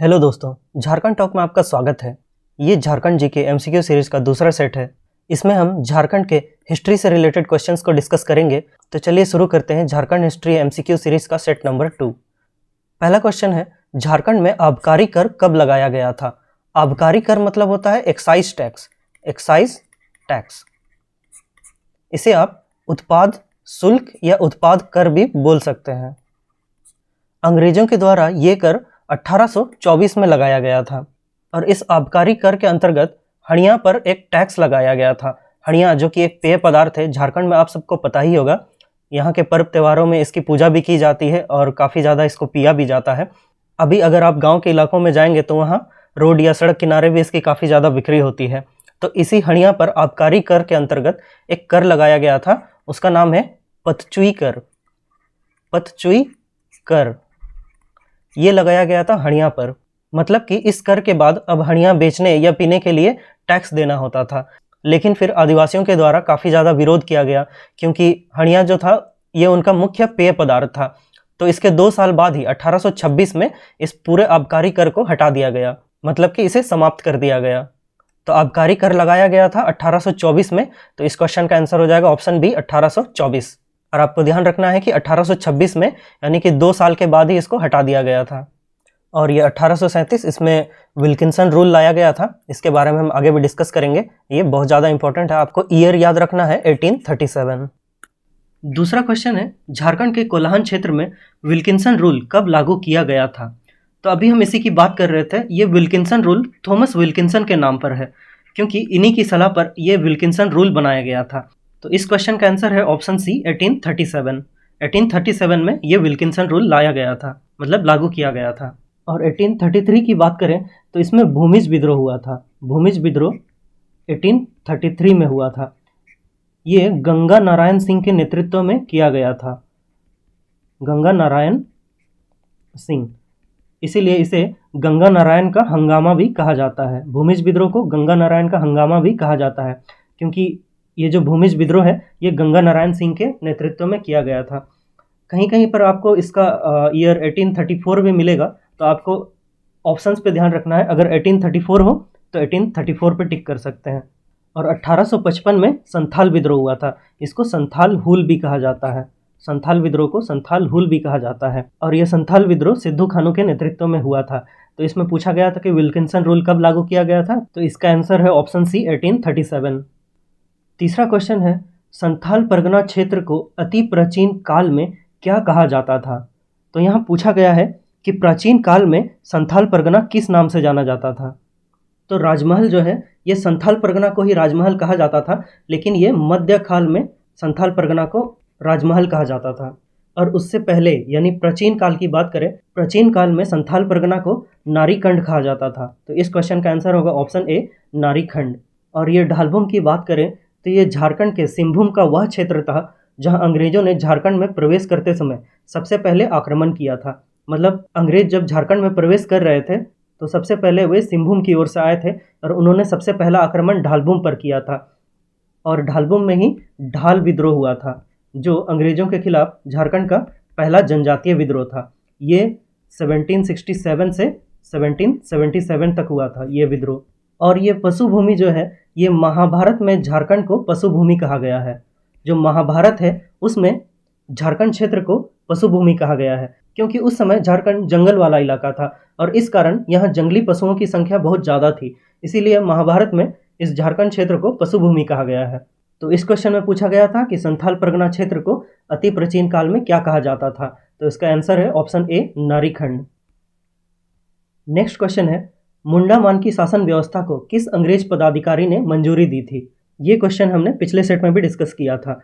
Hello दोस्तों, Jharkhand talk में आपका स्वागत है। ये झारखंड जीके एमसीक्यू सीरीज का दूसरा सेट है। इसमें हम झारखंड के हिस्ट्री से रिलेटेड क्वेश्चंस को डिस्कस करेंगे। तो चलिए शुरू करते हैं झारखंड हिस्ट्री एमसीक्यू सीरीज का सेट नंबर 2। पहला क्वेश्चन है, झारखंड में आबकारी कर कब लगाया गया था? आबकारी कर मतलब होता है एक्साइज टैक्स। एक्साइज टैक्स, इसे आप उत्पाद शुल्क या उत्पाद कर भी बोल सकते हैं। अंग्रेजों के द्वारा ये कर 1824 में लगाया गया था और इस आबकारी कर के अंतर्गत हणिया पर एक टैक्स लगाया गया था। हणिया जो कि एक पेय पदार्थ है, झारखंड में आप सबको पता ही होगा। यहाँ के पर्व त्योहारों में इसकी पूजा भी की जाती है और काफ़ी ज़्यादा इसको पिया भी जाता है। अभी अगर आप गांव के इलाकों में जाएंगे तो वहाँ रोड या सड़क किनारे भी इसकी काफ़ी ज़्यादा बिक्री होती है। तो इसी हणिया पर आबकारी कर के अंतर्गत एक कर लगाया गया था, उसका नाम है पतचुई कर। पतचुई कर ये लगाया गया था हणिया पर। मतलब कि इस कर के बाद अब हणिया बेचने या पीने के लिए टैक्स देना होता था। लेकिन फिर आदिवासियों के द्वारा काफ़ी ज़्यादा विरोध किया गया, क्योंकि हणिया जो था ये उनका मुख्य पेय पदार्थ था। तो इसके 2 साल बाद ही 1826 में इस पूरे आबकारी कर को हटा दिया गया, मतलब कि इसे समाप्त कर दिया गया। तो आबकारी कर लगाया गया था 1824 में। तो इस क्वेश्चन का आंसर हो जाएगा ऑप्शन बी 1824। और आपको ध्यान रखना है कि 1826 में यानी कि 2 साल के बाद ही इसको हटा दिया गया था। और ये 1837 इसमें विल्किंसन रूल लाया गया था। इसके बारे में हम आगे भी डिस्कस करेंगे, ये बहुत ज़्यादा इंपॉर्टेंट है, आपको ईयर याद रखना है 1837। दूसरा क्वेश्चन है, झारखंड के कोल्हान क्षेत्र में विल्किंसन रूल कब लागू किया गया था? तो अभी हम इसी की बात कर रहे थे। ये विल्किंसन रूल थॉमस विल्किंसन के नाम पर है, क्योंकि इन्हीं की सलाह पर यह विल्किंसन रूल बनाया गया था। तो इस क्वेश्चन का आंसर है ऑप्शन सी 1837। 1837 में ये विल्किंसन रूल लाया गया था, मतलब लागू किया गया था। और 1833 की बात करें तो इसमें भूमिज विद्रोह हुआ था। भूमिज विद्रोह 1833 में हुआ था। ये गंगा नारायण सिंह के नेतृत्व में किया गया था। गंगा नारायण सिंह, इसीलिए इसे गंगा नारायण का हंगामा भी कहा जाता है। भूमिज विद्रोह को गंगा नारायण का हंगामा भी कहा जाता है, क्योंकि ये जो भूमिज विद्रोह है ये गंगा नारायण सिंह के नेतृत्व में किया गया था। कहीं कहीं पर आपको इसका ईयर 1834 भी मिलेगा, तो आपको ऑप्शंस पे ध्यान रखना है। अगर 1834 हो तो 1834 पे टिक कर सकते हैं। और 1855 में संथाल विद्रोह हुआ था। इसको संथाल हुल भी कहा जाता है। संथाल विद्रोह को संथाल हुल भी कहा जाता है। और यह संथाल विद्रोह सिद्धू खानू के नेतृत्व में हुआ था। तो इसमें पूछा गया था कि विल्किंसन रूल कब लागू किया गया था, तो इसका आंसर है ऑप्शन सी 1837। तीसरा क्वेश्चन है, संथाल परगना क्षेत्र को अति प्राचीन काल में क्या कहा जाता था? तो यहाँ पूछा गया है कि प्राचीन काल में संथाल परगना किस नाम से जाना जाता था? तो राजमहल जो है ये संथाल परगना को ही राजमहल कहा जाता था, लेकिन ये मध्य काल में संथाल परगना को राजमहल कहा जाता था। और उससे पहले यानी प्राचीन काल की बात करें, प्राचीन काल में संथाल परगना को नारीखंड कहा जाता था। तो इस क्वेश्चन का आंसर होगा ऑप्शन ए नारीखंड। और ये ढालभूम की बात करें तो ये झारखंड के सिंहभूम का वह क्षेत्र था जहां अंग्रेजों ने झारखंड में प्रवेश करते समय सबसे पहले आक्रमण किया था। मतलब अंग्रेज जब झारखंड में प्रवेश कर रहे थे तो सबसे पहले वे सिंहभूम की ओर से आए थे और उन्होंने सबसे पहला आक्रमण ढालभूम पर किया था। और ढालभूम में ही ढाल विद्रोह हुआ था, जो अंग्रेजों के खिलाफ झारखंड का पहला जनजातीय विद्रोह था। ये 1767 से 1777 तक हुआ था ये विद्रोह। और ये पशु भूमि जो है ये महाभारत में झारखंड को पशु भूमि कहा गया है। जो महाभारत है उसमें झारखंड क्षेत्र को पशु भूमि कहा गया है, क्योंकि उस समय झारखंड जंगल वाला इलाका था और इस कारण यहाँ जंगली पशुओं की संख्या बहुत ज़्यादा थी। इसीलिए महाभारत में इस झारखंड क्षेत्र को पशु भूमि कहा गया है। तो इस क्वेश्चन में पूछा गया था कि संथाल परगना क्षेत्र को अति प्राचीन काल में क्या कहा जाता था, तो इसका आंसर है ऑप्शन ए नारीखंड। नेक्स्ट क्वेश्चन है, मुंडा मान की शासन व्यवस्था को किस अंग्रेज पदाधिकारी ने मंजूरी दी थी? ये क्वेश्चन हमने पिछले सेट में भी डिस्कस किया था।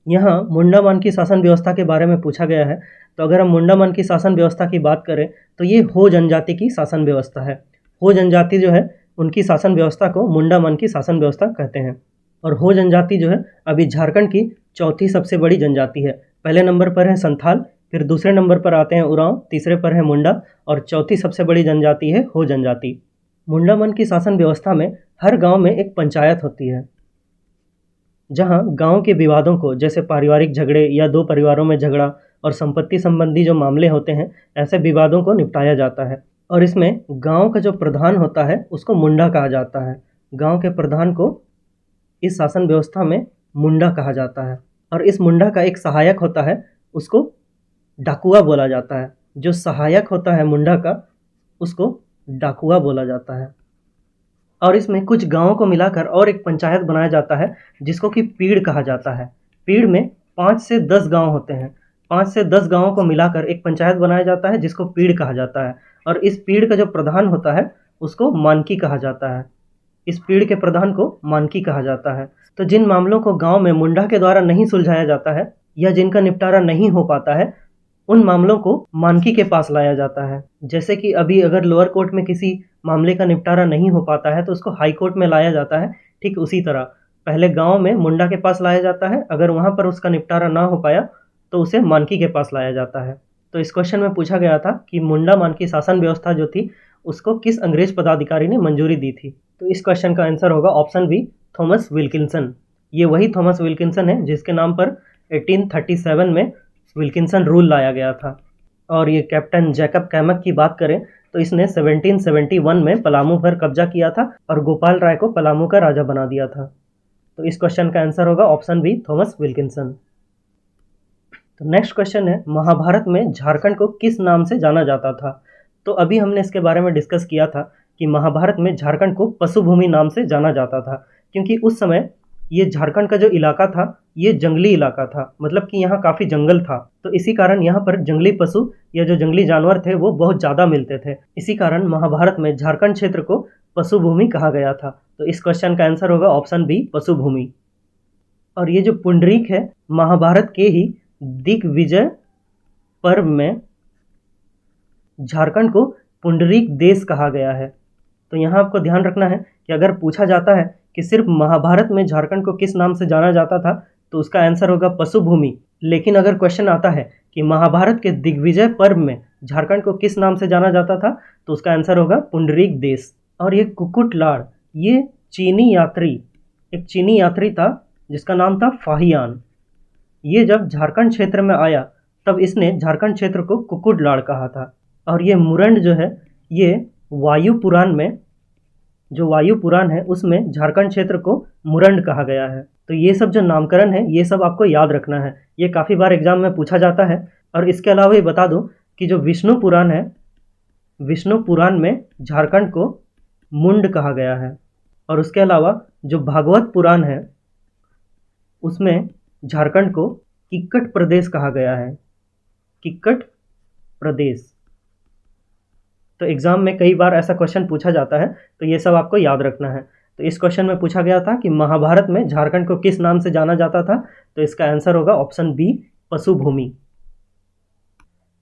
यहाँ मुंडा मान की शासन व्यवस्था के बारे में पूछा गया है। तो अगर हम मुंडा मान की शासन व्यवस्था की बात करें तो ये हो जनजाति की शासन व्यवस्था है। हो जनजाति जो है उनकी शासन व्यवस्था को मुंडा मान की शासन व्यवस्था कहते हैं। और हो जनजाति जो है अभी झारखंड की चौथी सबसे बड़ी जनजाति है। पहले नंबर पर है संथाल, फिर दूसरे नंबर पर आते हैं उरांव, तीसरे पर है मुंडा और चौथी सबसे बड़ी जनजाति है हो जनजाति। मुंडा मन की शासन व्यवस्था में हर गांव में एक पंचायत होती है, जहां गांव के विवादों को, जैसे पारिवारिक झगड़े या दो परिवारों में झगड़ा और संपत्ति संबंधी जो मामले होते हैं, ऐसे विवादों को निपटाया जाता है। और इसमें गांव का जो प्रधान होता है उसको मुंडा कहा जाता है। गांव के प्रधान को इस शासन व्यवस्था में मुंडा कहा जाता है। और इस मुंडा का एक सहायक होता है, उसको डाकुआ बोला जाता है। जो सहायक होता है मुंडा का, उसको डाकुआ बोला जाता है। और इसमें कुछ गांवों को मिलाकर और एक पंचायत बनाया जाता है जिसको कि पीड़ कहा जाता है। पीड़ में 5 से 10 गांव होते हैं। 5 से 10 गांवों को मिलाकर एक पंचायत बनाया जाता है जिसको पीड़ कहा जाता है। और इस पीड़ का जो प्रधान होता है उसको मानकी कहा जाता है। इस पीड़ के प्रधान को मानकी कहा जाता है। तो जिन मामलों को गांव में मुंडा के द्वारा नहीं सुलझाया जाता है या जिनका निपटारा नहीं हो पाता है, उन मामलों को मानकी के पास लाया जाता है। जैसे कि अभी अगर लोअर कोर्ट में किसी मामले का निपटारा नहीं हो पाता है तो उसको हाई कोर्ट में लाया जाता है। ठीक उसी तरह पहले गांव में मुंडा के पास लाया जाता है, अगर वहां पर उसका निपटारा ना हो पाया तो उसे मानकी के पास लाया जाता है। तो इस क्वेश्चन में पूछा गया था कि मुंडा मानकी शासन व्यवस्था जो थी उसको किस अंग्रेज पदाधिकारी ने मंजूरी दी थी। तो इस क्वेश्चन का आंसर होगा ऑप्शन बी, थॉमस विल्किंसन। ये वही थॉमस विल्किंसन है जिसके नाम पर 1837 में विल्किंसन रूल लाया गया था। और ये कैप्टन जैकब कैमक की बात करें तो इसने 1771 में पलामू पर कब्जा किया था और गोपाल राय को पलामू का राजा बना दिया था। तो इस क्वेश्चन का आंसर होगा ऑप्शन बी, थॉमस विल्किंसन। तो नेक्स्ट क्वेश्चन है, महाभारत में झारखंड को किस नाम से जाना जाता था। तो अभी हमने इसके बारे में डिस्कस किया था कि महाभारत में झारखंड को पशुभूमि नाम से जाना जाता था, क्योंकि उस समय ये झारखंड का जो इलाका था ये जंगली इलाका था, मतलब कि यहाँ काफ़ी जंगल था। तो इसी कारण यहाँ पर जंगली पशु या जो जंगली जानवर थे वो बहुत ज़्यादा मिलते थे। इसी कारण महाभारत में झारखंड क्षेत्र को पशुभूमि कहा गया था। तो इस क्वेश्चन का आंसर होगा ऑप्शन बी, पशुभूमि। और ये जो पुंडरीक है, महाभारत के ही दिग्विजय पर्व में झारखंड को पुंडरीक देश कहा गया है। तो यहाँ आपको ध्यान रखना है कि अगर पूछा जाता है कि सिर्फ महाभारत में झारखंड को किस नाम से जाना जाता था तो उसका आंसर होगा पशुभूमि। लेकिन अगर क्वेश्चन आता है कि महाभारत के दिग्विजय पर्व में झारखंड को किस नाम से जाना जाता था तो उसका आंसर होगा पुंडरीक देश। और ये कुकुटलाड़, ये एक चीनी यात्री था जिसका नाम था फाहियान। ये जब झारखंड क्षेत्र में आया तब इसने झारखंड क्षेत्र को कुकुटलाड़ कहा था। और ये मुरंड जो है, ये वायु पुराण में, जो वायु पुराण है उसमें झारखंड क्षेत्र को मुरंड कहा गया है। तो ये सब जो नामकरण है ये सब आपको याद रखना है, ये काफ़ी बार एग्जाम में पूछा जाता है। और इसके अलावा ये बता दूं कि जो विष्णु पुराण है, विष्णु पुराण में झारखंड को मुंड कहा गया है। और उसके अलावा जो भागवत पुराण है उसमें झारखंड को किक्कट प्रदेश कहा गया है, किक्कट प्रदेश। तो एग्जाम में कई बार ऐसा क्वेश्चन पूछा जाता है, तो ये सब आपको याद रखना है। तो इस क्वेश्चन में पूछा गया था कि महाभारत में झारखंड को किस नाम से जाना जाता था, तो इसका आंसर होगा ऑप्शन बी, पशुभूमि।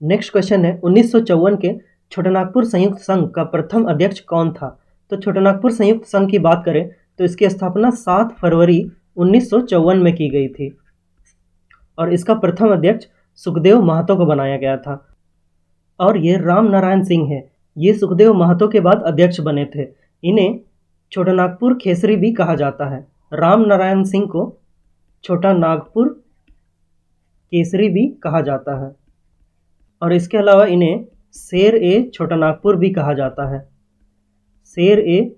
नेक्स्ट क्वेश्चन है, 1954 के छोटानागपुर संयुक्त संघ का प्रथम अध्यक्ष कौन था। तो छोटानागपुर संयुक्त संघ की बात करें तो इसकी स्थापना 7 फरवरी 1954 में की गई थी और इसका प्रथम अध्यक्ष सुखदेव महतो को बनाया गया था। और ये राम नारायण सिंह है, ये सुखदेव महतो के बाद अध्यक्ष बने थे। इन्हें छोटानागपुर खेसरी भी कहा जाता है। राम नारायण सिंह को छोटा नागपुर केसरी भी कहा जाता है। और इसके अलावा इन्हें शेर ए छोटा नागपुर भी कहा जाता है, शेर ए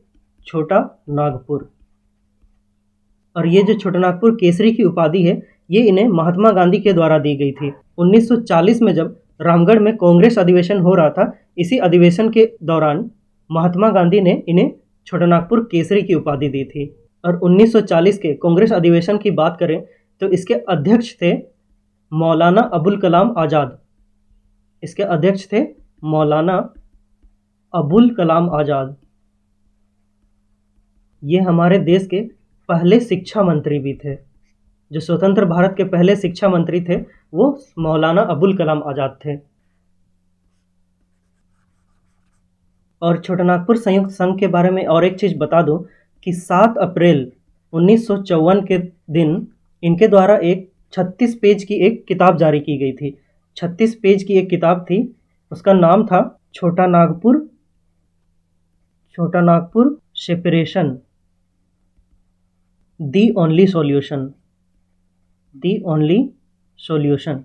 छोटा नागपुर। और ये जो छोटा नागपुर केसरी की उपाधि है ये इन्हें महात्मा गांधी के द्वारा दी गई थी। 1940 में जब रामगढ़ में कांग्रेस अधिवेशन हो रहा था, इसी अधिवेशन के दौरान महात्मा गांधी ने इन्हें छोटा नागपुर केसरी की उपाधि दी थी। और 1940 के कांग्रेस अधिवेशन की बात करें तो इसके अध्यक्ष थे मौलाना अबुल कलाम आज़ाद। इसके अध्यक्ष थे मौलाना अबुल कलाम आज़ाद। ये हमारे देश के पहले शिक्षा मंत्री भी थे, जो स्वतंत्र भारत के पहले शिक्षा मंत्री थे वो मौलाना अबुल कलाम आज़ाद थे। और छोटा नागपुर संयुक्त संघ के बारे में और एक चीज़ बता दूं कि 7 अप्रैल 1954 के दिन इनके द्वारा एक 36 पेज की एक किताब जारी की गई थी। 36 पेज की एक किताब थी, उसका नाम था छोटा Nagpur separation, the only solution.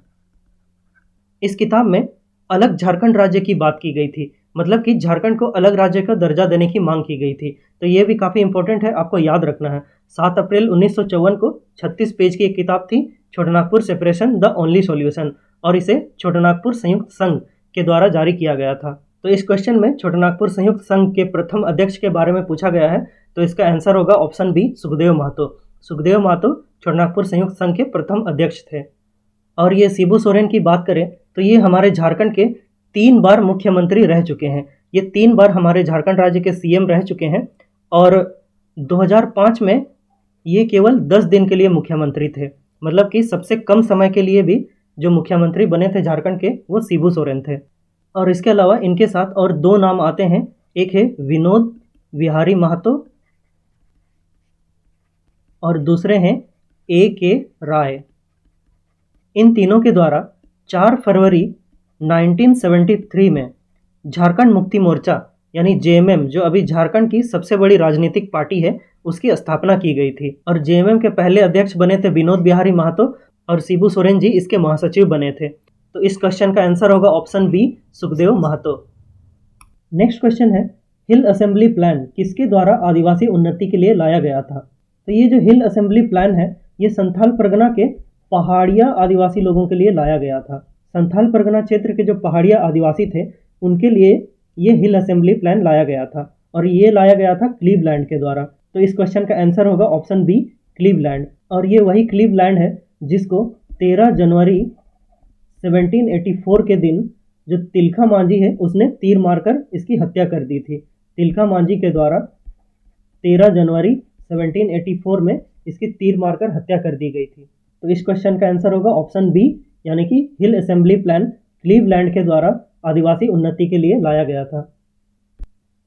इस किताब में अलग झारखंड राज्य की बात की गई थी मतलब कि झारखंड को अलग राज्य का दर्जा देने की मांग की गई थी। तो ये भी काफ़ी इंपॉर्टेंट है, आपको याद रखना है। 7 अप्रैल 1954 को 36 पेज की एक किताब थी, Chotanagpur separation the only solution, और इसे छोटानागपुर संयुक्त संघ के द्वारा जारी किया गया था। तो इस क्वेश्चन में छोटानागपुर संयुक्त संघ के प्रथम अध्यक्ष के बारे में पूछा गया है, तो इसका आंसर होगा ऑप्शन बी, सुखदेव महतो। सुखदेव महतो छोटानागपुर संयुक्त संघ के प्रथम अध्यक्ष थे। और ये शिबू सोरेन की बात करें तो ये हमारे झारखंड के 3 बार मुख्यमंत्री रह चुके हैं। ये 3 बार हमारे झारखंड राज्य के सीएम रह चुके हैं, और 2005 में ये केवल 10 दिन के लिए मुख्यमंत्री थे। मतलब कि सबसे कम समय के लिए भी जो मुख्यमंत्री बने थे झारखंड के, वो शिबू सोरेन थे। और इसके अलावा इनके साथ और 2 नाम आते हैं, एक है विनोद विहारी महतो और दूसरे हैं A.K. राय। इन तीनों के द्वारा 4 फरवरी 1973 में झारखंड मुक्ति मोर्चा यानी जेएमएम, जो अभी झारखंड की सबसे बड़ी राजनीतिक पार्टी है, उसकी स्थापना की गई थी। और जेएमएम के पहले अध्यक्ष बने थे विनोद बिहारी महतो, और शिबू सोरेन जी इसके महासचिव बने थे। तो इस क्वेश्चन का आंसर होगा option B, Sukhdev Mahato. Next question है, हिल असेंबली प्लान किसके द्वारा आदिवासी उन्नति के लिए लाया गया था? तो ये जो हिल असेंबली प्लान है, ये संथाल परगना के पहाड़िया आदिवासी लोगों के लिए लाया गया था। संथाल परगना क्षेत्र के जो पहाड़िया आदिवासी थे, उनके लिए ये हिल असेंबली प्लान लाया गया था, और ये लाया गया था क्लीवलैंड के द्वारा। तो इस क्वेश्चन का आंसर होगा ऑप्शन बी, क्लीवलैंड। और ये वही क्लीवलैंड है जिसको 13 जनवरी 1784 के दिन जो तिलका मांझी है, उसने तीर मारकर इसकी हत्या कर दी थी। तिलका मांझी के द्वारा 13 जनवरी 1784 में इसकी तीर मारकर हत्या कर दी गई थी। तो इस क्वेश्चन का आंसर होगा ऑप्शन बी, यानी कि हिल असेंबली प्लान क्लीवलैंड के द्वारा आदिवासी उन्नति के लिए लाया गया था।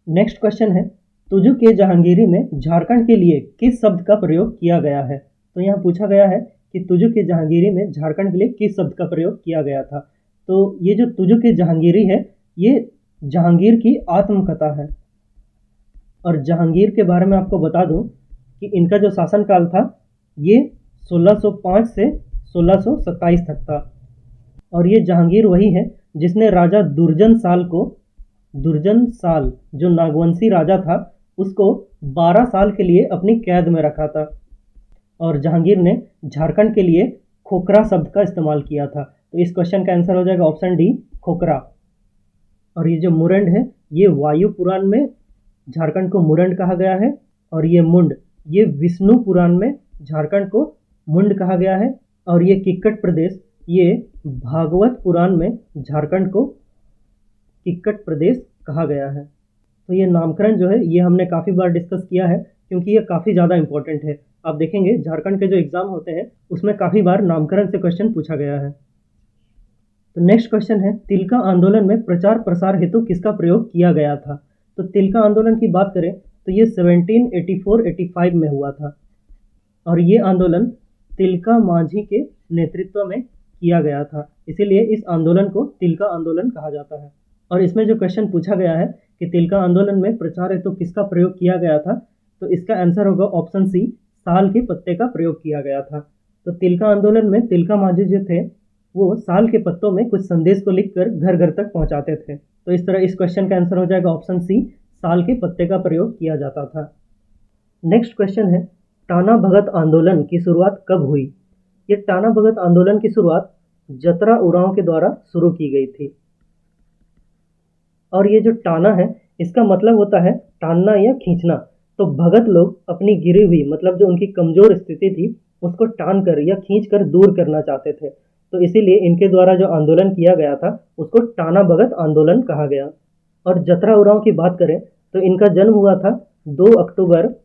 नेक्स्ट क्वेश्चन है, तुजु के जहांगीरी में झारखंड के लिए किस शब्द का प्रयोग किया गया है? तो यहाँ पूछा गया है कि तुजु के जहांगीरी में झारखंड के लिए किस शब्द का प्रयोग किया गया था। तो ये जो तुजु के जहांगीरी है, ये जहांगीर की आत्मकथा है। और जहांगीर के बारे में आपको बता दूं कि इनका जो शासनकाल था, ये 1605 से 1627 तक था। और ये जहांगीर वही है जिसने राजा दुर्जन साल जो नागवंशी राजा था, उसको 12 साल के लिए अपनी कैद में रखा था। और जहांगीर ने झारखंड के लिए खोखरा शब्द का इस्तेमाल किया था। तो इस क्वेश्चन का आंसर हो जाएगा ऑप्शन डी, खोखरा। और ये जो मुरंड है, ये वायु पुराण में झारखंड को मुरंड कहा गया है। और ये मुंड, ये विष्णु पुराण में झारखंड को मुंड कहा गया है। और ये किक्कट प्रदेश, ये भागवत पुराण में झारखंड को किक्कट प्रदेश कहा गया है। तो ये नामकरण जो है, ये हमने काफ़ी बार डिस्कस किया है, क्योंकि ये काफ़ी ज़्यादा इंपॉर्टेंट है। आप देखेंगे झारखंड के जो एग्ज़ाम होते हैं, उसमें काफ़ी बार नामकरण से क्वेश्चन पूछा गया है। तो नेक्स्ट क्वेश्चन है, तिलका आंदोलन में प्रचार प्रसार हेतु किसका प्रयोग किया गया था? तो तिलका आंदोलन की बात करें तो ये 1784-85 में हुआ था। और ये आंदोलन तिलका मांझी के नेतृत्व में किया गया था, इसीलिए इस आंदोलन को तिलका आंदोलन कहा जाता है। और इसमें जो क्वेश्चन पूछा गया है कि तिलका आंदोलन में प्रचार हेतु किसका प्रयोग किया गया था, तो इसका आंसर होगा ऑप्शन सी, साल के पत्ते का प्रयोग किया गया था। तो तिलका आंदोलन में तिलका मांझी जो थे, वो साल के पत्तों में कुछ संदेश को लिखकर घर घर तक पहुंचाते थे। तो इस तरह इस क्वेश्चन का आंसर हो जाएगा ऑप्शन सी, साल के पत्ते का प्रयोग किया जाता था। नेक्स्ट क्वेश्चन है, टाना भगत आंदोलन की शुरुआत कब हुई? ये टाना भगत आंदोलन की शुरुआत जतरा उरांव के द्वारा शुरू की गई थी। और ये जो टाना है, इसका मतलब होता है टानना या खींचना। तो भगत लोग अपनी गिरी हुई, मतलब जो उनकी कमजोर स्थिति थी, उसको टान कर या खींच कर दूर करना चाहते थे। तो इसीलिए इनके द्वारा जो आंदोलन किया गया था, उसको टाना भगत आंदोलन कहा गया। और जतरा उरांव की बात करें तो इनका जन्म हुआ था 2 अक्टूबर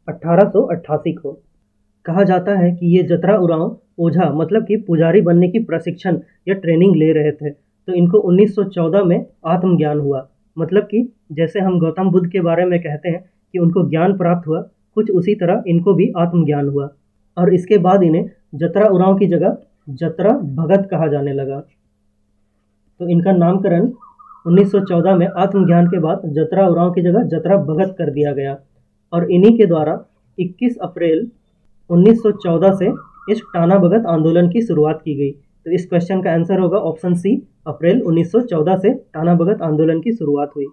1888 को। कहा जाता है कि ये जतरा उरांव ओझा, मतलब कि पुजारी बनने की प्रशिक्षण या ट्रेनिंग ले रहे थे। तो इनको 1914 में आत्मज्ञान हुआ। मतलब कि जैसे हम गौतम बुद्ध के बारे में कहते हैं कि उनको ज्ञान प्राप्त हुआ, कुछ उसी तरह इनको भी आत्मज्ञान हुआ। और इसके बाद इन्हें जतरा उरांव की जगह जतरा भगत कहा जाने लगा। तो इनका नामकरण 1914 में आत्मज्ञान के बाद जतरा उरांव की जगह जतरा भगत कर दिया गया। और इन्हीं के द्वारा 21 अप्रैल 1914 से इस टाना भगत आंदोलन की शुरुआत की गई। तो इस क्वेश्चन का आंसर होगा ऑप्शन सी, अप्रैल 1914 से टाना भगत आंदोलन की शुरुआत हुई।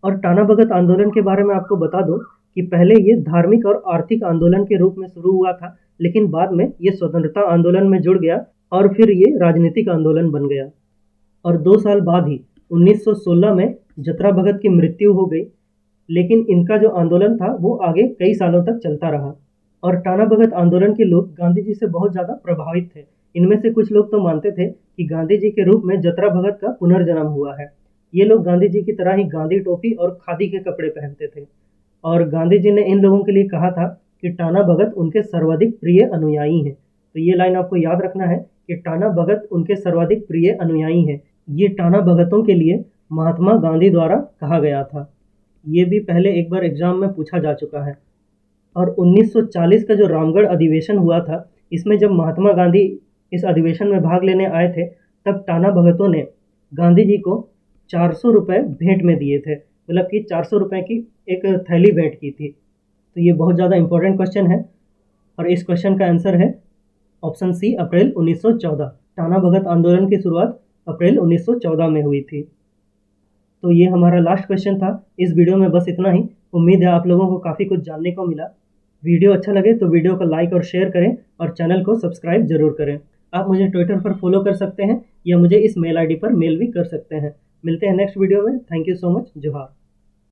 और टाना भगत आंदोलन के बारे में आपको बता दूं कि पहले ये धार्मिक और आर्थिक आंदोलन के रूप में शुरू हुआ था, लेकिन बाद में ये स्वतंत्रता आंदोलन में जुड़ गया और फिर ये राजनीतिक आंदोलन बन गया। और 2 साल बाद ही 1916 में जतरा भगत की मृत्यु हो गई, लेकिन इनका जो आंदोलन था वो आगे कई सालों तक चलता रहा। और टाना भगत आंदोलन के लोग गांधी जी से बहुत ज़्यादा प्रभावित थे। इनमें से कुछ लोग तो मानते थे कि गांधी जी के रूप में जतरा भगत का पुनर्जन्म हुआ है। ये लोग गांधी जी की तरह ही गांधी टोपी और खादी के कपड़े पहनते थे। और गांधी जी ने इन लोगों के लिए कहा था कि टाना भगत उनके सर्वाधिक प्रिय अनुयायी हैं। तो ये लाइन आपको याद रखना है कि टाना भगत उनके सर्वाधिक प्रिय अनुयायी हैं। ये टाना भगतों के लिए महात्मा गांधी द्वारा कहा गया था। ये भी पहले एक बार एग्जाम में पूछा जा चुका है। और 1940 का जो रामगढ़ अधिवेशन हुआ था, इसमें जब महात्मा गांधी इस अधिवेशन में भाग लेने आए थे, तब टाना भगतों ने गांधी जी को 400 रुपये भेंट में दिए थे। मतलब कि 400 रुपये की एक थैली भेंट की थी। तो ये बहुत ज़्यादा इंपॉर्टेंट क्वेश्चन है और इस क्वेश्चन का आंसर है ऑप्शन सी, अप्रैल 1914। टाना भगत आंदोलन की शुरुआत अप्रैल 1914 में हुई थी। तो ये हमारा लास्ट क्वेश्चन था। इस वीडियो में बस इतना ही। उम्मीद है आप लोगों को काफ़ी कुछ जानने को मिला। वीडियो अच्छा लगे तो वीडियो को लाइक और शेयर करें और चैनल को सब्सक्राइब जरूर करें। आप मुझे ट्विटर पर फॉलो कर सकते हैं या मुझे इस मेल आईडी पर मेल भी कर सकते हैं। मिलते हैं नेक्स्ट वीडियो में। Thank you so much. जोहार।